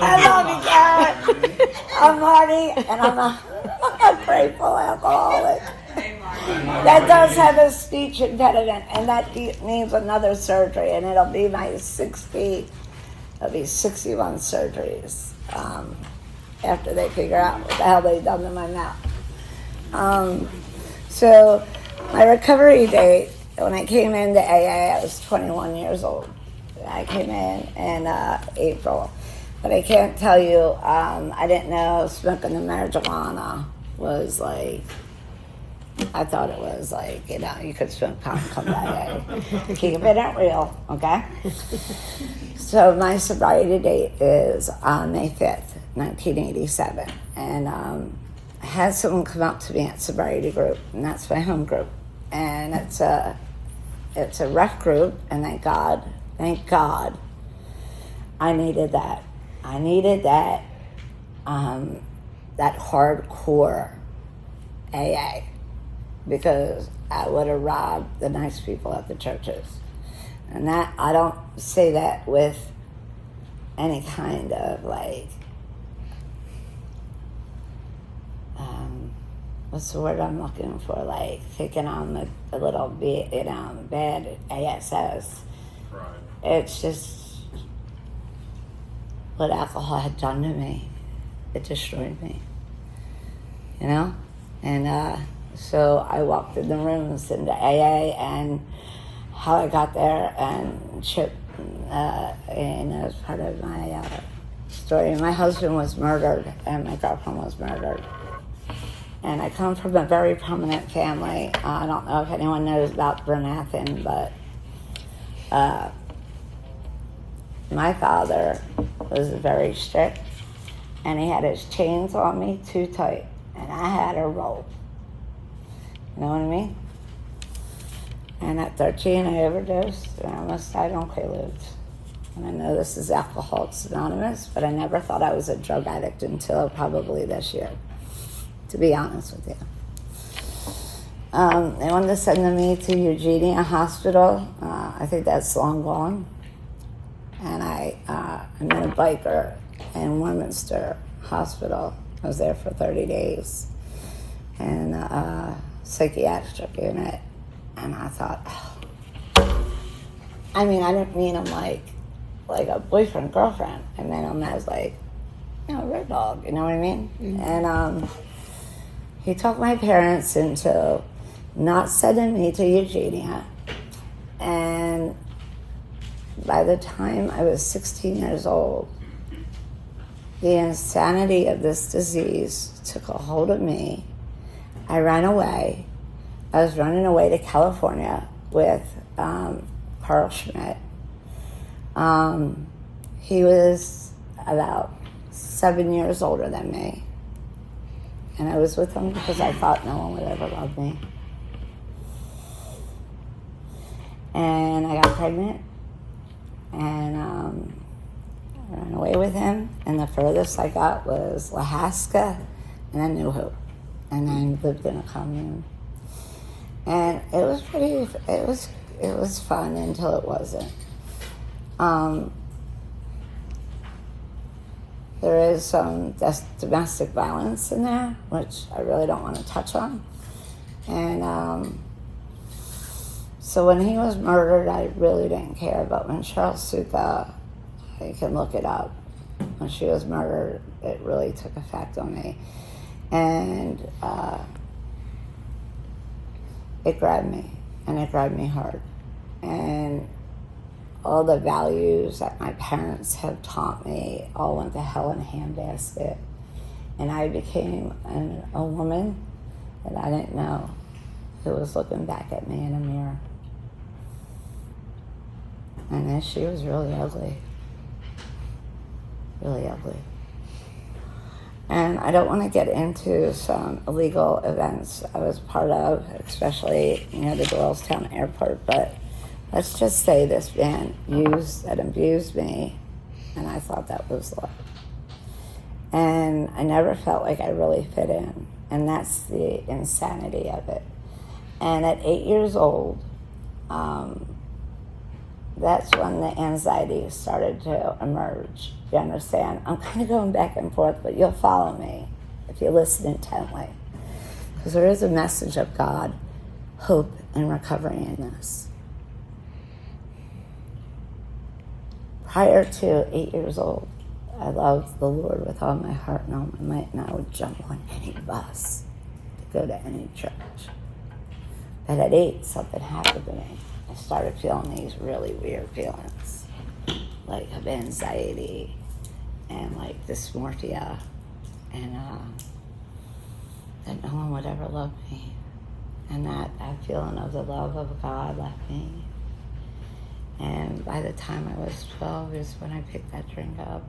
I love you, Karen. I'm Marty, and I'm a grateful alcoholic. That does have a speech impediment, and that needs another surgery, and it'll be it'll be 61 surgeries after they figure out what the hell they've done to my mouth. So my recovery date, when I came into AA, I was 21 years old. I came in April. But I can't tell you, I didn't know smoking the marijuana was like, I thought it was like, you could smoke pot and come to AA. Keep it real, okay? So my sobriety date is on May 5th, 1987. And I had someone come up to me at sobriety group, and that's my home group. And it's a rough group, and thank God, I needed that. I needed that hardcore AA, because I would have robbed the nice people at the churches. And that, I don't say that with any kind of like, what's the word I'm looking for? Like taking on a little bit, bad ASS. Right. It's just what alcohol had done to me. It destroyed me, And so I walked in the rooms into AA, and how I got there, and Chip, and as part of my story, my husband was murdered, and my girlfriend was murdered. And I come from a very prominent family. I don't know if anyone knows about Bernathen, but my father was very strict, and he had his chains on me too tight, and I had a rope. You know what I mean? And at 13, I overdosed, and I almost died on Quaaludes. And I know this is Alcoholics Anonymous, but I never thought I was a drug addict until probably this year, to be honest with you. They wanted to send me to Eugenia Hospital. I think that's long gone. And I met a biker in Warminster Hospital. I was there for 30 days. And psychiatric unit. And I thought, I didn't mean him like a boyfriend, girlfriend. I meant him as like, road dog, you know what I mean? Mm-hmm. And he talked my parents into not sending me to Eugenia. And by the time I was 16 years old, the insanity of this disease took a hold of me. I ran away. I was running away to California with Carl Schmidt. He was about 7 years older than me. And I was with him because I thought no one would ever love me. And I got pregnant, and I ran away with him. And the furthest I got was Lahaska and then New Hope. And I lived in a commune. And it was fun until it wasn't. There is some domestic violence in there, which I really don't want to touch on. And so when he was murdered, I really didn't care. But when Cheryl Suka, you can look it up, when she was murdered, it really took effect on me. And it grabbed me, and it grabbed me hard. And all the values that my parents have taught me all went to hell in a handbasket. And I became a woman that I didn't know, who was looking back at me in a mirror. And then she was really ugly. Really ugly. And I don't want to get into some illegal events I was part of, especially near the Doylestown airport, but let's just say this man used and abused me, and I thought that was love. And I never felt like I really fit in, and that's the insanity of it. And at 8 years old, that's when the anxiety started to emerge. You understand? I'm kind of going back and forth, but you'll follow me if you listen intently. Because there is a message of God, hope, and recovery in this. Prior to 8 years old, I loved the Lord with all my heart and all my might, and I would jump on any bus to go to any church. But at 8, something happened to me. I started feeling these really weird feelings, like of anxiety and like dysmorphia, and that no one would ever love me, and that feeling of the love of God left me. And by the time I was 12 is when I picked that drink up.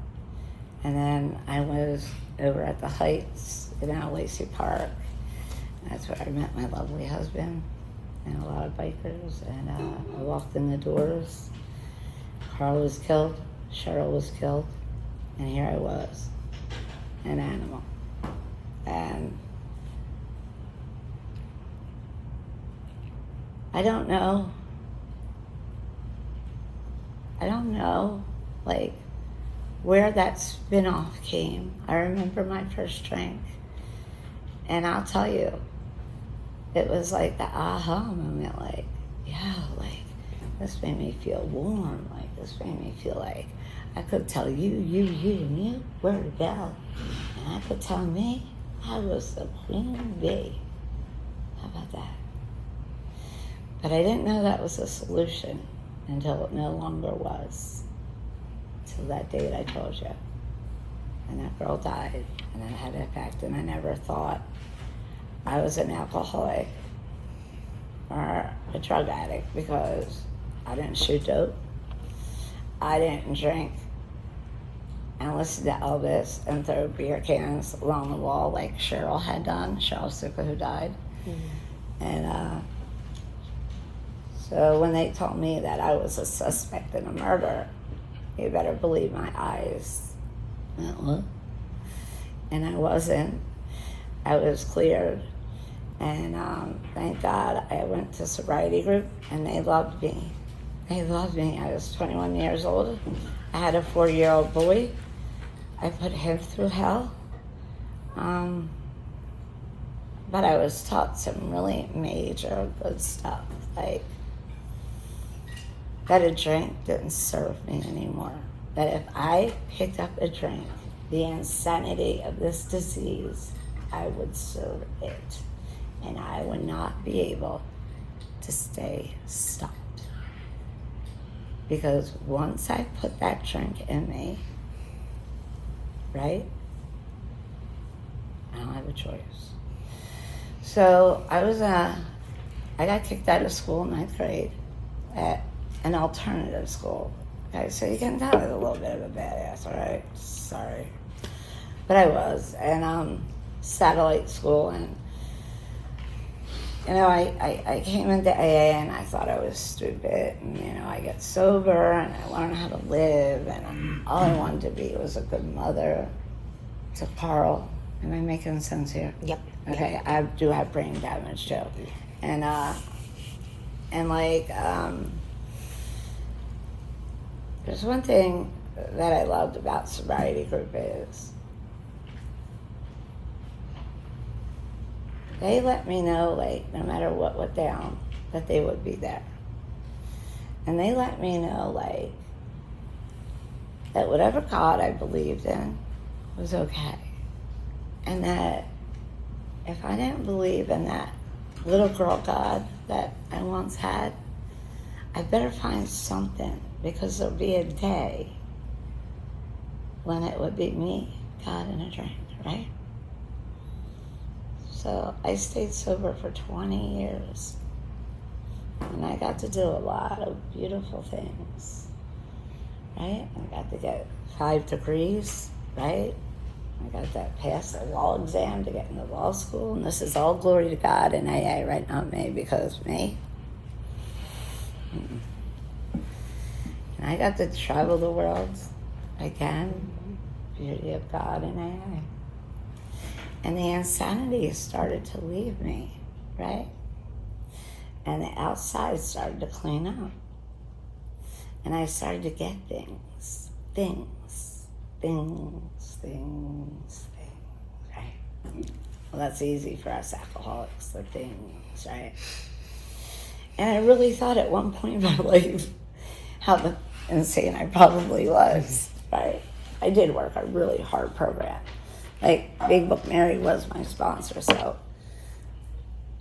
And then I was over at the Heights in Lacey Park. That's where I met my lovely husband and a lot of bikers. And I walked in the doors. Carl was killed. Cheryl was killed. And here I was, an animal. And I don't know, like, where that spin-off came. I remember my first drink, and I'll tell you, it was like the aha moment, like, yeah, like, this made me feel warm, like, this made me feel like I could tell you, and you where to go, and I could tell me I was the queen bee. How about that? But I didn't know that was a solution until it no longer was. Till that date I told you. And that girl died, and it had an effect, and I never thought I was an alcoholic or a drug addict because I didn't shoot dope. I didn't drink and listen to Elvis and throw beer cans along the wall like Cheryl had done, Cheryl Super, who died. Mm-hmm. And so when they told me that I was a suspect in a murder, you better believe my eyes went, what? And I wasn't. I was cleared. And thank God I went to sobriety group, and they loved me. They loved me. I was 21 years old. I had a 4-year-old boy. I put him through hell. But I was taught some really major good stuff, like that a drink didn't serve me anymore. That if I picked up a drink, the insanity of this disease, I would serve it. And I would not be able to stay stopped. Because once I put that drink in me, right, I don't have a choice. So I got kicked out of school in 9th grade at an alternative school. Okay, so you can tell I was a little bit of a badass, all right? Sorry. But I was. And satellite school, and you know, I came into AA and I thought I was stupid, and you know, I got sober and I learned how to live, and all I wanted to be was a good mother to Carl. Am I making sense here? Yep. Okay, yep. I do have brain damage too. And like, there's one thing that I loved about sobriety group is they let me know, like, no matter what went down, that they would be there. And they let me know, like, that whatever God I believed in was okay. And that if I didn't believe in that little girl God that I once had, I better find something, because there'll be a day when it would be me, God, and a drink, right? So I stayed sober for 20 years, and I got to do a lot of beautiful things, right? I got to get 5 degrees, right? I got to pass the law exam to get into law school, and this is all glory to God and AA, right? Not me, because me. And I got to travel the world again, beauty of God and AA. And the insanity started to leave me, right? And the outside started to clean up. And I started to get things, right? Well, that's easy for us alcoholics, the things, right? And I really thought at one point in my life how insane I probably was, right? I did work a really hard program. Like, Big Book Mary was my sponsor, so,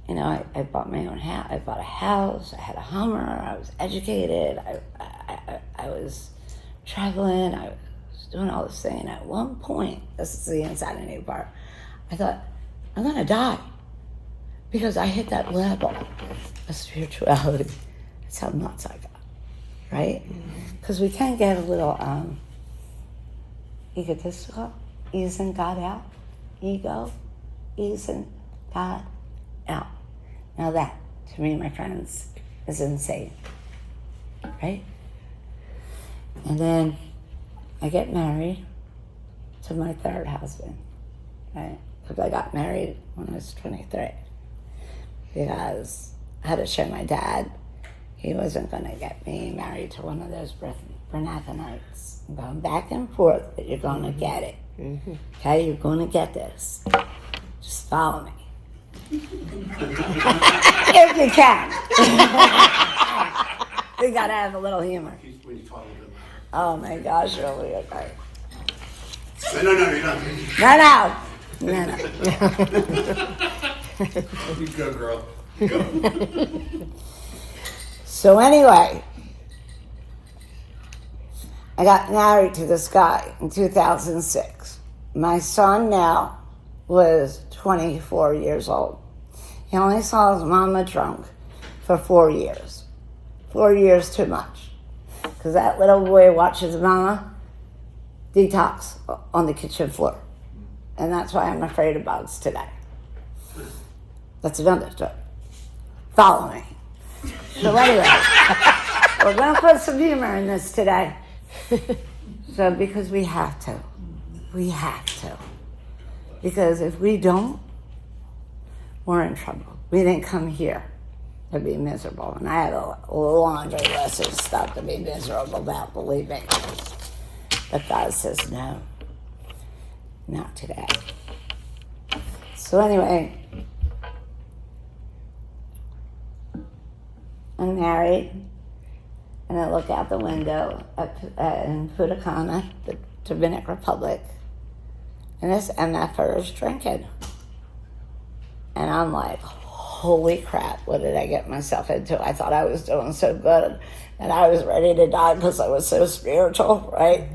you know, I bought my own house. I bought a house, I had a Hummer, I was educated, I was traveling, I was doing all this thing. And at one point, this is the insanity part, I thought, I'm gonna die. Because I hit that level of spirituality. That's how nuts I got, right? Because we can get a little egotistical, easing God out. Ego, easing God out. Now that, to me, my friends, is insane, right? And then I get married to my third husband, right? Because I got married when I was 23. Because I had to show my dad he wasn't going to get me married to one of those Bernathanites. I'm going back and forth, but you're going to get it. Okay, you're going to get this. Just follow me. If you can. We got to have a little humor. Oh my gosh, really? Okay. No, you're not. No. You go, girl. Go. So anyway, I got married to this guy in 2006. My son now was 24 years old. He only saw his mama drunk for 4 years. 4 years too much. Because that little boy watches mama detox on the kitchen floor. And that's why I'm afraid of bugs today. That's another story. Follow me. So anyway, we're going to put some humor in this today. So because we have to. We have to. Because if we don't, we're in trouble. We didn't come here to be miserable. And I have a laundry list of stuff to be miserable about, believe me. But God says no. Not today. So anyway, I'm married, and I look out the window in Putacana, the Dominican Republic, and this MFer is drinking. And I'm like, holy crap, what did I get myself into? I thought I was doing so good, and I was ready to die because I was so spiritual, right?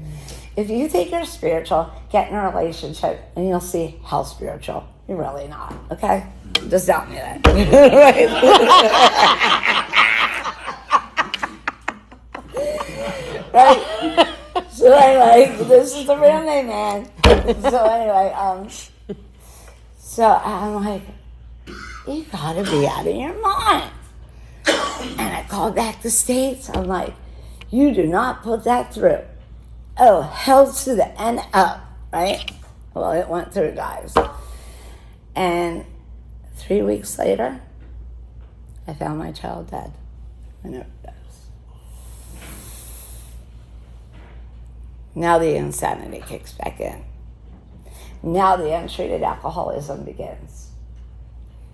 If you think you're spiritual, get in a relationship, and you'll see how spiritual. You're really not, okay? Just tell me that. Right? So anyway, this is the real me, man. So anyway, so I'm like, you gotta be out of your mind. And I called back the States. I'm like, you do not put that through. Oh, hell to the end up, right? Well, it went through, guys. And 3 weeks later, I found my child dead. An overdose. Now the insanity kicks back in. Now the untreated alcoholism begins.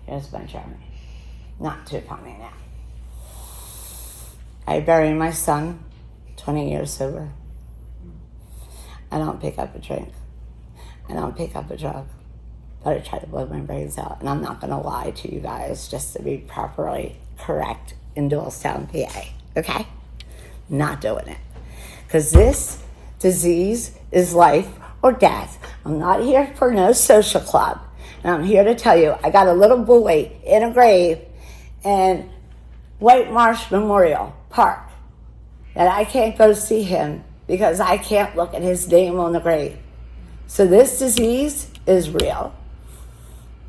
Here's my journey. Not too funny now. I bury my son, 20 years sober. I don't pick up a drink. I don't pick up a drug. But I try to blow my brains out. And I'm not going to lie to you guys just to be properly correct in Doylestown, PA. Okay? Not doing it. Because this disease is life or death. I'm not here for no social club. And I'm here to tell you, I got a little boy in a grave in White Marsh Memorial Park that I can't go see him because I can't look at his name on the grave. So this disease is real.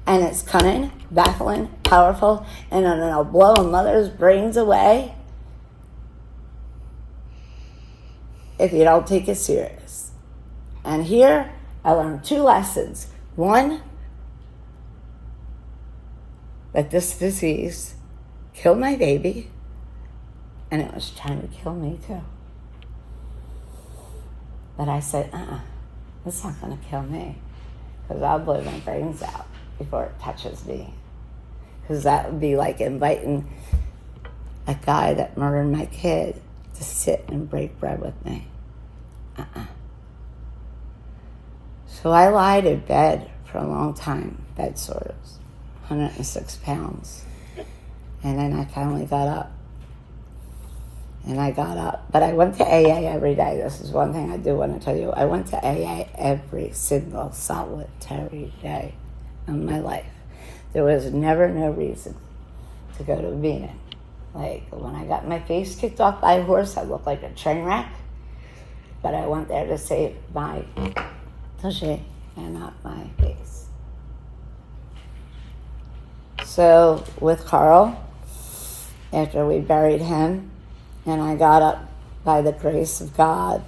And it's cunning, baffling, powerful, and it'll blow a mother's brains away if you don't take it serious. And here, I learned 2 lessons. One, that this disease killed my baby, and it was trying to kill me too. But I said, it's not going to kill me, because I'll blow my brains out before it touches me. Because that would be like inviting a guy that murdered my kid to sit and break bread with me. So I lied in bed for a long time, bed sores, 106 pounds. And then I finally got up. And I got up. But I went to AA every day. This is one thing I do want to tell you. I went to AA every single solitary day of my life. There was never no reason to go to a meeting. Like, when I got my face kicked off by a horse, I looked like a train wreck. But I went there to save my tushy and not my face. So with Carl, after we buried him, and I got up by the grace of God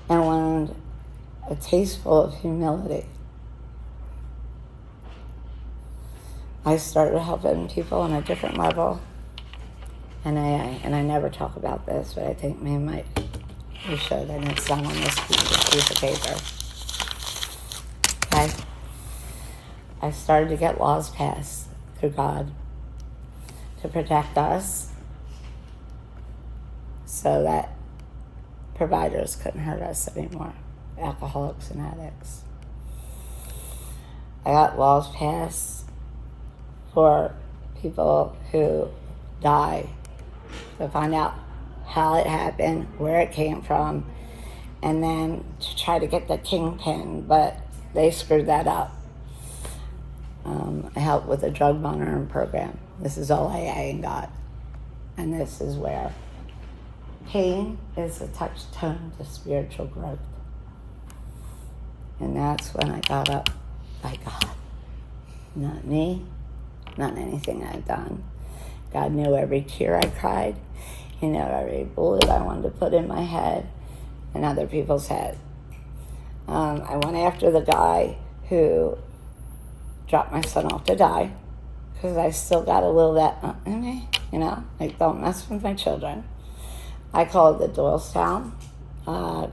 and learned a tasteful of humility. I started helping people on a different level in AA, and I never talk about this, but I think we might we should, and it's done on this piece of paper. Okay? I started to get laws passed through God to protect us so that providers couldn't hurt us anymore, alcoholics and addicts. I got laws passed for people who die to find out how it happened, where it came from, and then to try to get the kingpin, but they screwed that up. I helped with the drug monitoring program. This is all AA and God. And this is where pain is a touchstone to spiritual growth. And that's when I got up by God. Not me, not anything I've done. God knew every tear I cried. He knew every bullet I wanted to put in my head and other people's head. I went after the guy who dropped my son off to die, because I still got a little that in me, like, don't mess with my children. I called the Doylestown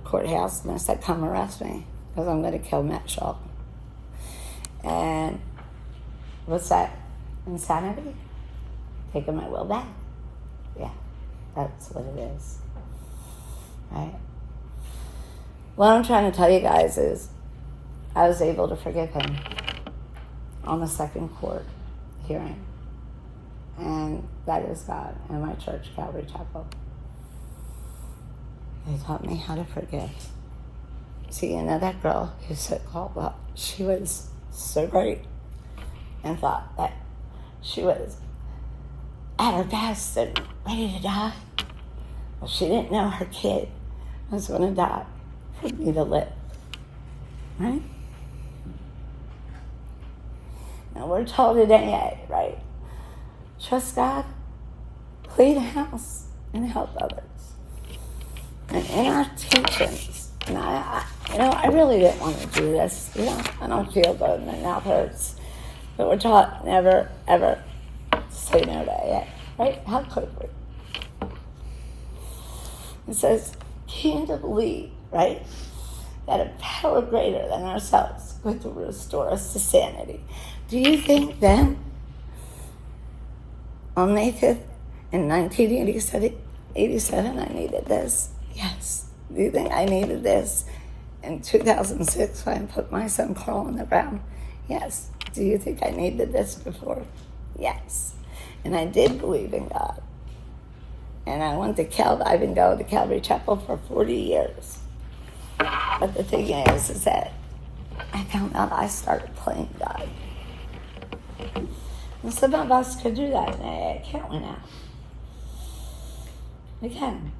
courthouse and I said, come arrest me, because I'm going to kill Matt Shaw. And what's that? Insanity? Taking my will back? Yeah, that's what it is. Right? What I'm trying to tell you guys is I was able to forgive him on the second court hearing. And that is God and my church, Calvary Chapel. They taught me how to forgive. See, that girl who said called up, she was so great and thought that she was at her best and ready to die. Well, she didn't know her kid was going to die for me to live. Right? Now we're told in AA, right? Trust God, clean house, and help others. And in our teachings, and I really didn't want to do this. I don't feel good, and my mouth hurts. But we're taught never, ever say no to AA, right? How could we? It says, can't believe, right, that a power greater than ourselves would restore us to sanity. Do you think then, on May 5th in 1987, I needed this? Yes. Do you think I needed this in 2006 when I put my son Carl on the ground? Yes. Do you think I needed this before? Yes. And I did believe in God. And I went to I've been going to Calvary Chapel for 40 years. But the thing is that I found out I started playing God. And some of us could do that in AA, can't we now? We can.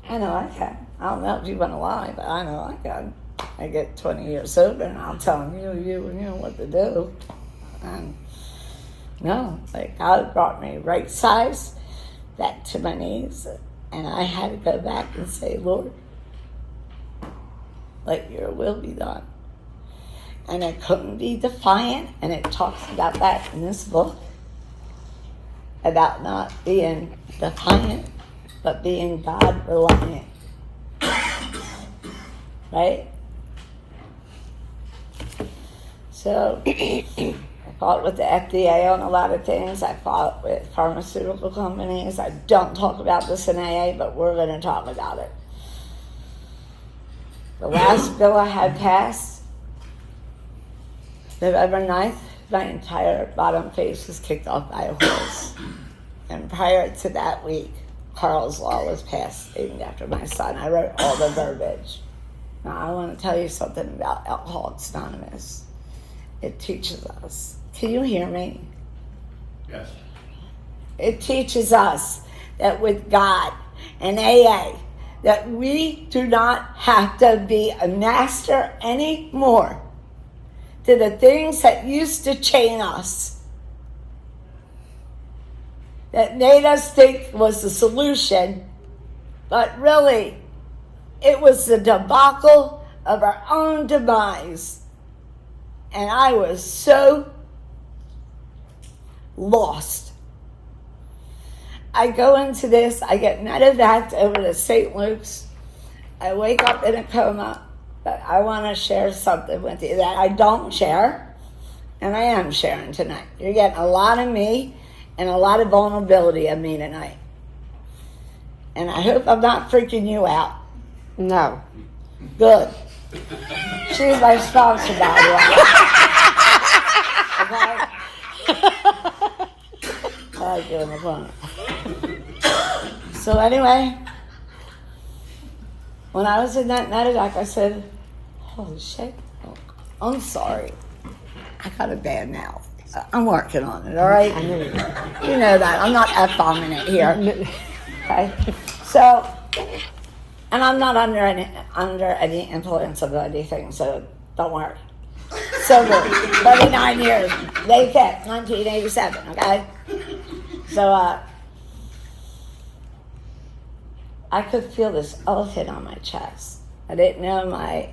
I know I can. I don't know if you want to lie, but I know I can. I get 20 years sober and I'll tell you what to do. And no, like, God brought me right size back to my knees, and I had to go back and say, Lord, let your will be done. And I couldn't be defiant, and it talks about that in this book, about not being defiant, but being God reliant. right? So I fought with the FDA on a lot of things. I fought with pharmaceutical companies. I don't talk about this in AA, but we're going to talk about it. The last bill I had passed, November 9th, my entire bottom face was kicked off by a horse. And prior to that week, Carl's Law was passed, named after my son. I wrote all the verbiage. Now, I want to tell you something about Alcoholics Anonymous. It teaches us. Can you hear me? Yes. It teaches us that with God and AA, that we do not have to be a master anymore to the things that used to chain us, that made us think was the solution, but really, it was the debacle of our own demise. And I was so lost. I go into this, I get medevaced over to St. Luke's. I wake up in a coma, but I want to share something with you that I don't share, and I am sharing tonight. You're getting a lot of me and a lot of vulnerability of me tonight. And I hope I'm not freaking you out. No. Good. She's my sponsor, by the way. Okay? I like doing the fun. So anyway, when I was in that medevac, I said, holy shit, I'm sorry. I got a bad mouth. I'm working on it, all right? You know that. I'm not F-bombing it here. Okay? So, and I'm not under any influence of anything, so don't worry. Sober, 39 years, May 5th, 1987, okay? So, I could feel this elephant on my chest. I didn't know my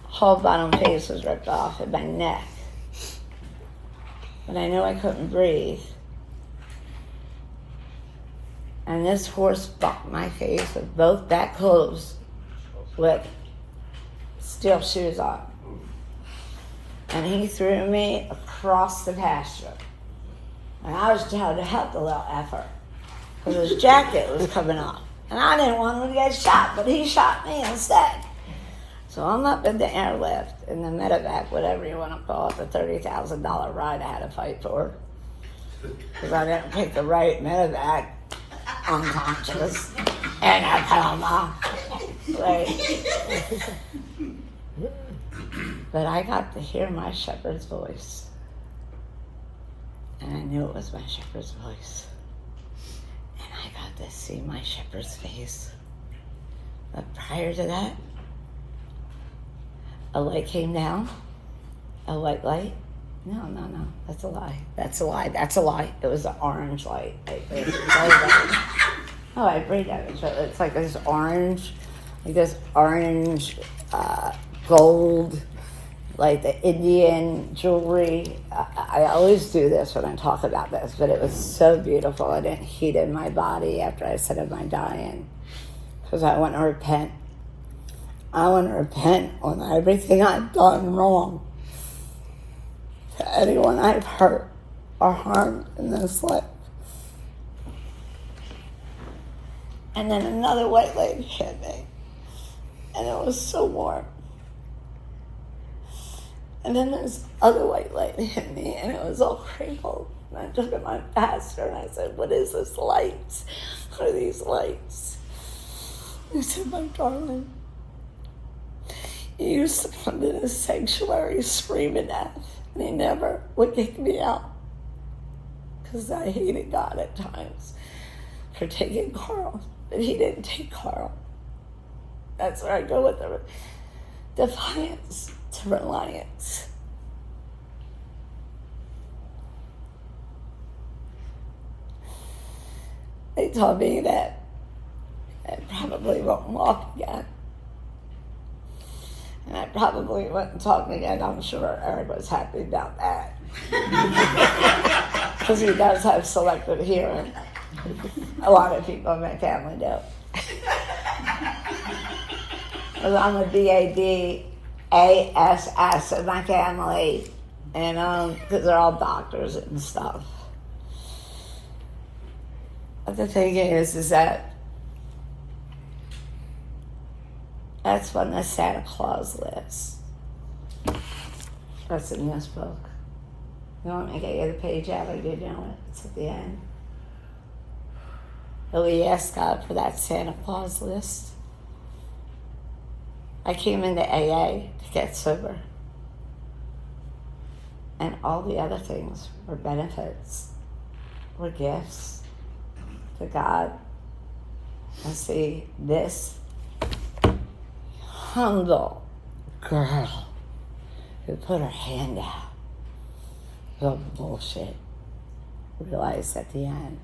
whole bottom face was ripped off and my neck. But I knew I couldn't breathe. And this horse bucked my face with both back hooves with steel shoes on. And he threw me across the pasture. And I was trying to help the little effort because his jacket was coming off. And I didn't want him to get shot, but he shot me instead. So I'm up in the airlift, in the medevac, whatever you want to call it, the $30,000 ride I had to fight for. Because I didn't pick the right medevac, unconscious, and a coma. Right. But I got to hear my shepherd's voice. And I knew it was my shepherd's voice. And I got to see my shepherd's face. But prior to that, a light came down. A white light. No. That's a lie. It was an orange light. Oh, I breathe out. It's like this orange, gold, like the Indian jewelry. I always do this when I talk about this, but it was so beautiful. I didn't heat in my body after I said, am I dying? Because I want to repent. I want to repent on everything I've done wrong. To anyone I've hurt or harmed in this life. And then another white lady hit me. And it was so warm. And then this other white lady hit me, and it was all crinkled. And I took it my pastor, and I said, what is this lights? What are these lights? He said, my darling, you used to come to this sanctuary screaming at, and he never would kick me out. Because I hated God at times for taking Carl, but he didn't take Carl. That's where I go with the defiance to reliance. They told me that I probably won't walk again. And I probably wouldn't talk again. I'm sure Eric was happy about that. Because he does have selective hearing. A lot of people in my family do. Because I'm a BADASS in my family, and because they're all doctors and stuff. But the thing is that that's on the Santa Claus list. That's in this book. You want me to get you the page out, or do you know it? It's at the end. But we asked God for that Santa Claus list. I came into AA to get sober. And all the other things were benefits, were gifts to God. And see, this humble girl who put her hand out, the bullshit, realized at the end.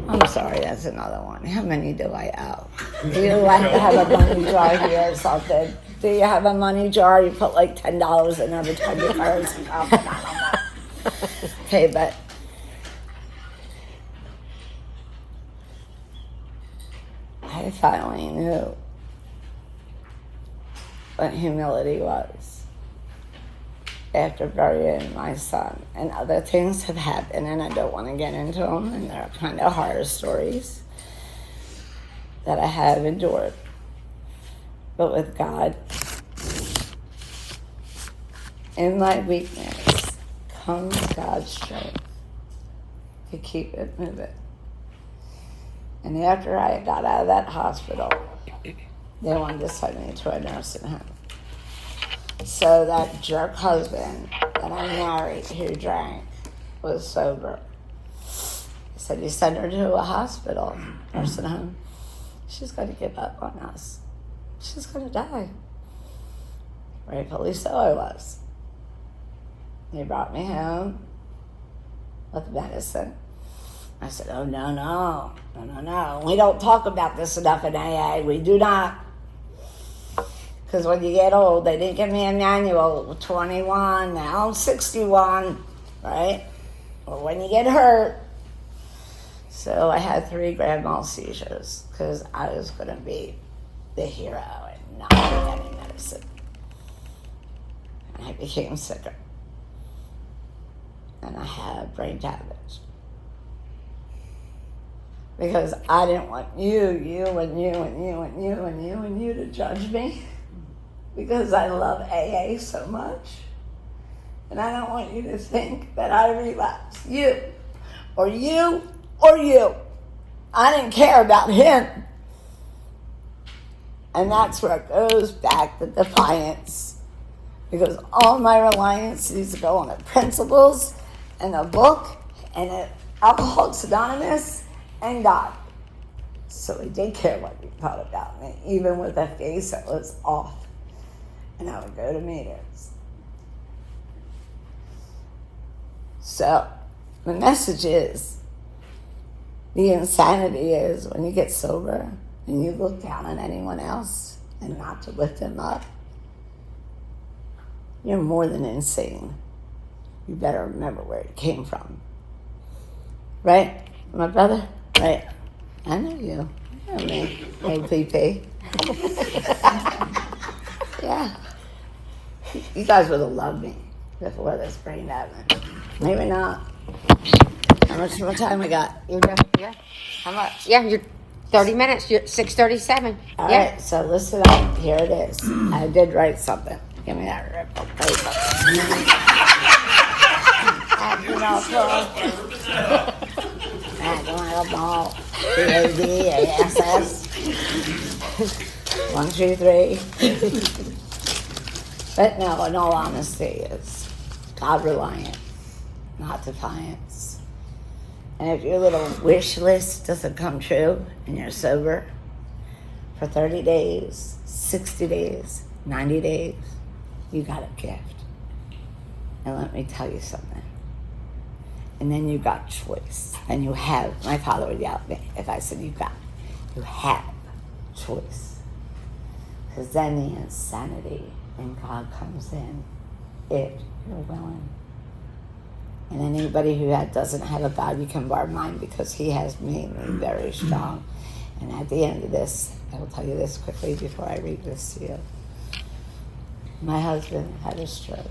I'm sorry, that's another one. How many do I owe? Do you like to have a money jar here or something? Do you have a money jar? You put like $10 in every time you cards and I don't know. Okay, but I finally knew what humility was after burying my son. And other things have happened, and I don't want to get into them, and they're kind of horror stories that I have endured. But with God, in my weakness comes God's strength to keep it moving. And after I got out of that hospital, they wanted to send me to a nursing home. So that jerk husband that I married who drank was sober. He said, you send her to a hospital, nursing home. She's going to give up on us. She's going to die. Rightfully so I was. They brought me home with medicine. I said, oh, no. We don't talk about this enough in AA. We do not. Because when you get old, they didn't give me a manual. 21, now I'm 61, right? Or when you get hurt. So I had 3 grand mal seizures because I was going to be the hero and not take any medicine. And I became sicker. And I had brain damage. Because I didn't want you to judge me. Because I love AA so much. And I don't want you to think that I relapsed. You. I didn't care about him. And that's where it goes back to defiance. Because all my reliance needs to go on the principles and the book and the Alcoholics Anonymous and God. So he didn't care what you thought about me, even with a face that was off. And I would go to meetings. So the message is, the insanity is when you get sober and you look down on anyone else and not to lift them up, you're more than insane. You better remember where it came from. Right, my brother? Right. I know you. You know me, APP. Yeah. You guys would have loved me before this brain happened. Maybe not. How much more time we got? You're done? Yeah. How much? Yeah, you're 30 minutes. You're 6:37. All yeah. right, so listen up. Here it is. I did write something. Give me that rip of paper. Ball. BADASS. 1, 2, 3. But no, in all honesty, it's God reliant, not defiance. And if your little wish list doesn't come true and you're sober for 30 days, 60 days, 90 days, you got a gift. And let me tell you something. And then you got choice. And you have, my father would yell at me if I said you have choice. Because then the insanity in God comes in if you're willing. And anybody who doesn't have a God, you can borrow mine because he has made me very strong. And at the end of this, I will tell you this quickly before I read this to you. My husband had a stroke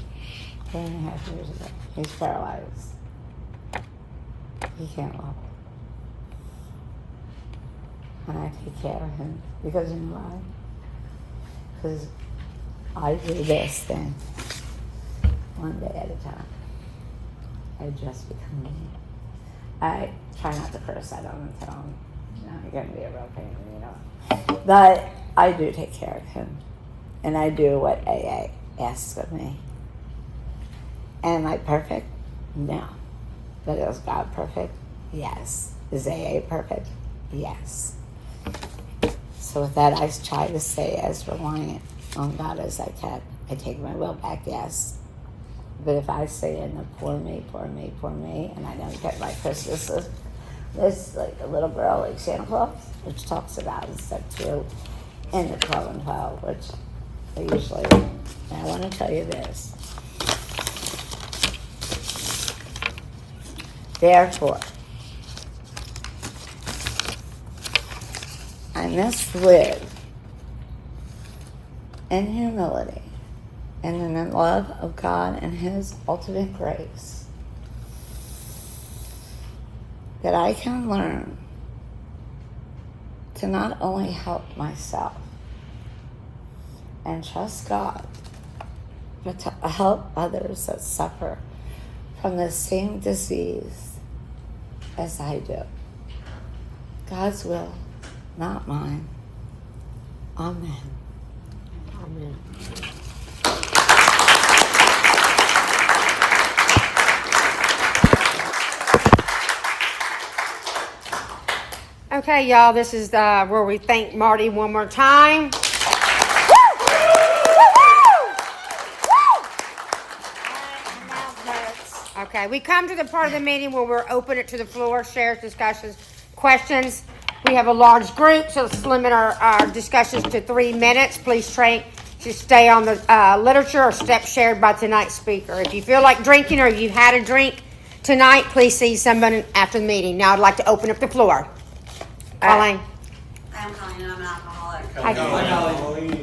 4.5 years ago. He's paralyzed. He can't walk. And I take care of him. Because you know why? Because I do this thing one day at a time. I just become me. I try not to curse. I don't tell him, you're going to be a real pain, But I do take care of him. And I do what AA asks of me. Am I perfect? No. But is God perfect? Yes. Is AA perfect? Yes. So with that, I try to stay as reliant on God as I can. I take my will back, yes. But if I stay in the poor me, and I don't get my Christmas list like a little girl like Santa Claus, which talks about in step 2 in the 12 and 12, which I usually, and I want to tell you this. Therefore, I must live in humility and in the love of God and His ultimate grace, that I can learn to not only help myself and trust God, but to help others that suffer from the same disease as I do. God's will, not mine. Amen. Amen. Okay, y'all, this is where we thank Marty one more time. Okay, we come to the part of the meeting where we're open it to the floor, shares, discussions, questions. We have a large group, so let's limit our discussions to 3 minutes. Please try to stay on the literature or steps shared by tonight's speaker. If you feel like drinking or you've had a drink tonight, please see someone after the meeting. Now I'd like to open up the floor. Colleen. I'm Colleen and I'm an alcoholic. Hi, Colleen.